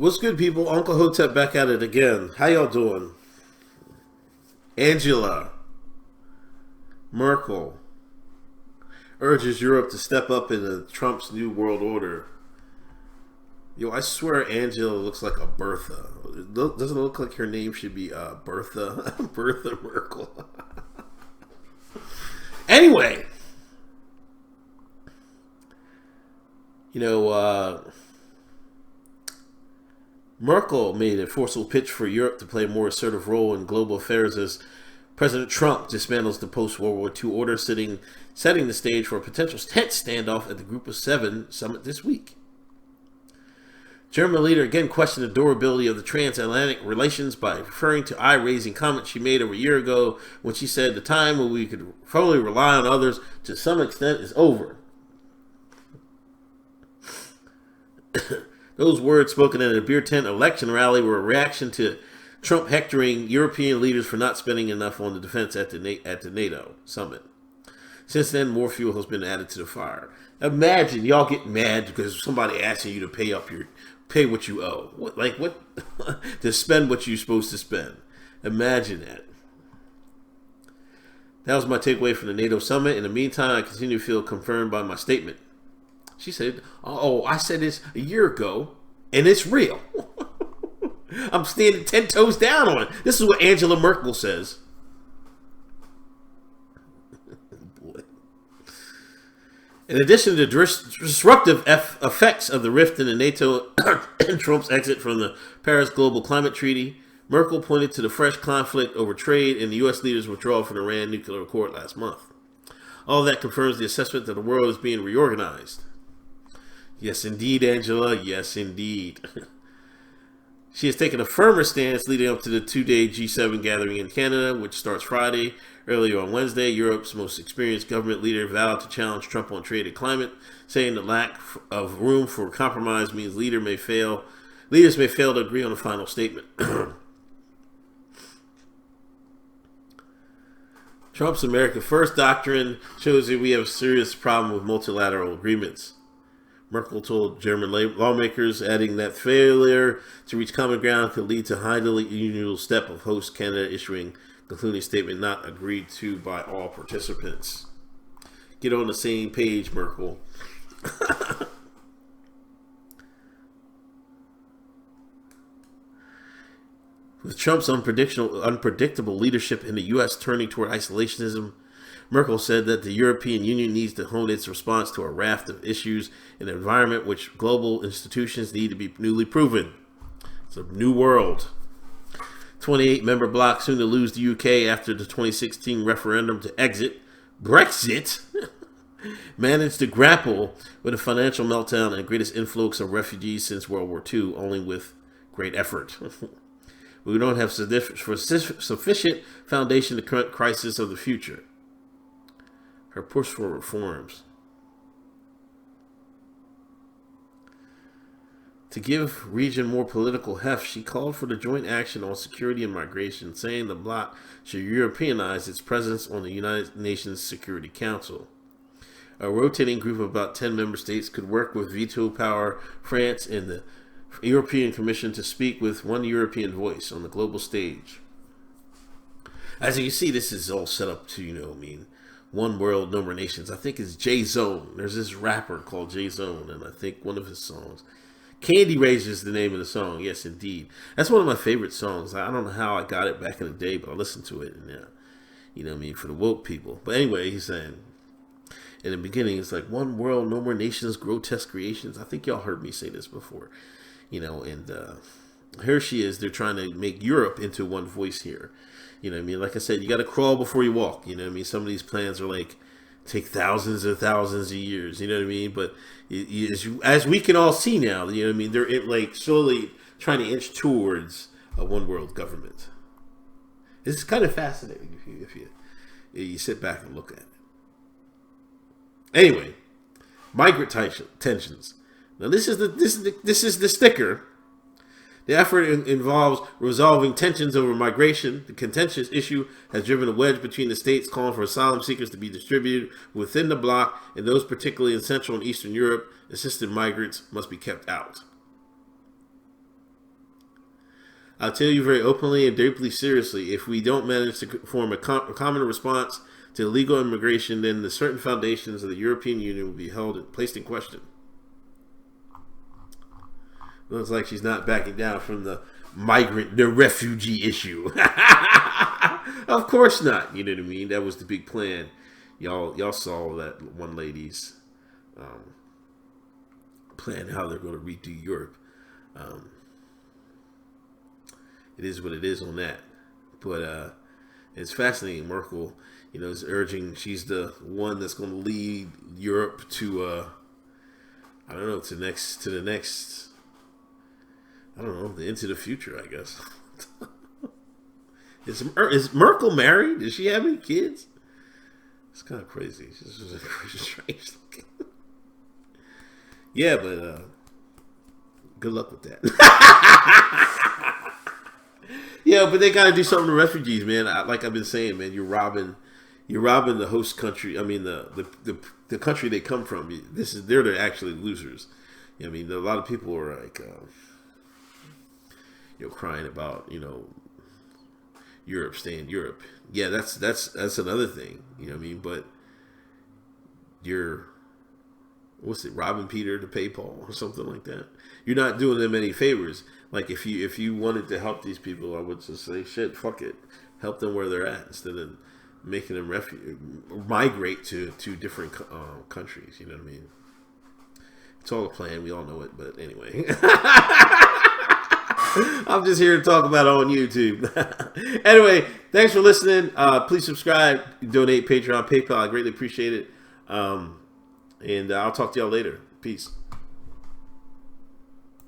What's good, people? Uncle Hotep back at it again. How y'all doing? Angela Merkel urges Europe to step up in Trump's new world order. Yo, I swear Angela looks like a Bertha. Doesn't it look like her name should be Bertha? Bertha Merkel. Anyway, you know, Merkel made a forceful pitch for Europe to play a more assertive role in global affairs as President Trump dismantles the post-World War II order, setting the stage for a potential tense standoff at the Group of Seven summit this week. German leader again questioned the durability of the transatlantic relations by referring to eye-raising comments she made over a year ago when she said the time when we could fully rely on others to some extent is over. Those words spoken at a beer tent election rally were a reaction to Trump hectoring European leaders for not spending enough on the defense at the NATO summit. Since then, more fuel has been added to the fire. Imagine y'all get mad because somebody asking you to pay what you owe. What to spend what you're supposed to spend. Imagine that. That was my takeaway from the NATO summit. In the meantime, I continue to feel confirmed by my statement. She said, "Oh, I said this a year ago, and it's real." I'm standing 10 toes down on it. This is what Angela Merkel says. Boy. In addition to the disruptive effects of the rift in the NATO and Trump's exit from the Paris Global Climate Treaty, Merkel pointed to the fresh conflict over trade and the U.S. leaders' withdrawal from the Iran nuclear accord last month. All that confirms the assessment that the world is being reorganized. Yes, indeed, Angela. Yes, indeed. She has taken a firmer stance leading up to the two-day G7 gathering in Canada, which starts Friday. Earlier on Wednesday, Europe's most experienced government leader vowed to challenge Trump on trade and climate, saying the lack of room for compromise means leaders may fail to agree on a final statement. Trump's America First doctrine shows that we have a serious problem with multilateral agreements. Merkel told German lawmakers, adding that failure to reach common ground could lead to a highly unusual step of host Canada issuing a concluding statement not agreed to by all participants. Get on the same page, Merkel. With Trump's unpredictable leadership in the U.S. turning toward isolationism, Merkel said that the European Union needs to hone its response to a raft of issues in an environment which global institutions need to be newly proven. It's a new world. 28-member bloc soon to lose the UK after the 2016 referendum to exit, Brexit, managed to grapple with a financial meltdown and greatest influx of refugees since World War II, only with great effort. We don't have sufficient foundation to current crisis of the future. Her push for reforms. To give region more political heft, she called for the joint action on security and migration, saying the bloc should Europeanize its presence on the United Nations Security Council. A rotating group of about 10 member states could work with veto power France and the European Commission to speak with one European voice on the global stage. As you can see, this is all set up to, one world, no more nations. I think it's J-Zone. There's this rapper called J-Zone, and I think one of his songs, Candy Razor is the name of the song. Yes, indeed. That's one of my favorite songs. I don't know how I got it back in the day, but I listened to it, and for the woke people. But anyway, he's saying, in the beginning, it's like, one world, no more nations, grotesque creations. I think y'all heard me say this before, and here she is. They're trying to make Europe into one voice here. Like I said, you got to crawl before you walk. Some of these plans are like take thousands and thousands of years. But as we can all see now, they're like slowly trying to inch towards a one world government. It's kind of fascinating if you sit back and look at it. Anyway, migrant tensions. Now this is the sticker. The effort involves resolving tensions over migration. The contentious issue has driven a wedge between the states calling for asylum seekers to be distributed within the bloc, and those particularly in Central and Eastern Europe, assisted migrants must be kept out. I'll tell you very openly and deeply seriously, if we don't manage to form a common response to illegal immigration, then the certain foundations of the European Union will be placed in question. Looks like she's not backing down from the refugee issue. Of course not. You know what I mean? That was the big plan. Y'all saw that one lady's plan how they're going to redo Europe. It is what it is on that. But it's fascinating. Merkel, is urging, she's the one that's going to lead Europe to I don't know, to the next I don't know, into the future, I guess. Is Merkel married? Does she have any kids? It's kind of crazy. She's just strange looking. Yeah, but good luck with that. Yeah, but they got to do something to refugees, man. Like I've been saying, man, you're robbing the host country. I mean, the country they come from. They're the actually losers. I mean, a lot of people are like, crying about, Europe, stay in Europe. Yeah, that's another thing. You know what I mean? But you're, robbing Peter to pay Paul or something like that. You're not doing them any favors. Like if you wanted to help these people, I would just say, shit, fuck it, help them where they're at instead of making them migrate to different countries. You know what I mean? It's all a plan. We all know it. But anyway. I'm just here to talk about it on YouTube. Anyway, thanks for listening. Please subscribe, donate, Patreon, PayPal. I greatly appreciate it. And I'll talk to y'all later. Peace.